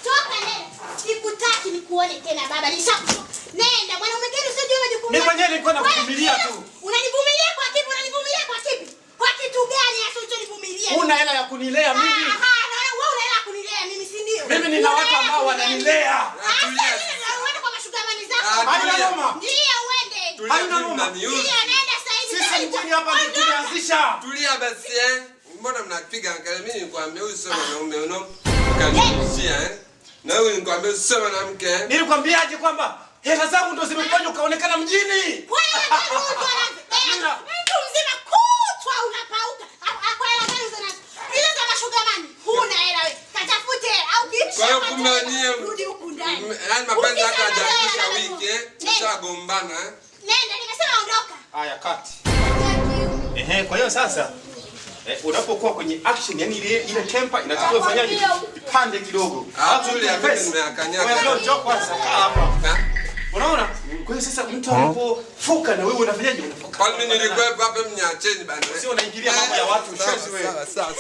Toka nenda. Sikutaki nikuone tena baba. Nishakuchoka. Nenda mwanaume gani usijue majukumu. Mimi mwenyewe nilikuwa nakuvumilia tu. Unanivumilia kwa kipi? Unanivumilia kwa kipi? Kwa kitu gani hasa unachonivumilia? Una hela ya kunilea mimi? Aha, na wewe una hela ya kunilea mimi si ndio? Mimi nina watu ambao wananilea. Tulia. Uende kwa mashugamani zako. Haina noma. Ndio uende. Haina noma. Ndio nenda sasa hivi. Sisi mkuni hapa ndio tumeanzisha. Tulia basi Mbona mnapiga angalia mimi nikwambia huyu sio mwanaume unakanishia Na wewe nikwambia sio mwanamke. Nilikwambiaje kwamba hela zangu ndo zimefanya ukaonekana mjini? Mtu mzima kutwa unapauka. Kwa hela gani zina? Hizo za mashugamani. Huna hela wewe. Katafute au kimsha. Kwa hiyo kumbe nie rudi huku ndani. Yaani mapenzi hata hajaisha wiki tushagombana Nenda nimesema ondoka. Haya kati. Kwa hiyo sasa unapokuwa kwenye action yani ile temper inatakiwa ufanyaje? Pande kidogo. Hapo ile hapo nimeakanyaga. Wewe ndio kwanza kaa hapa. Unaona? Kwa hiyo sasa mtu anapofuka na wewe unafanyaje? Kwa nini nilikuwa hapa mniacheni bana? Sio unaingilia mambo ya watu ushazi wewe. Sawa.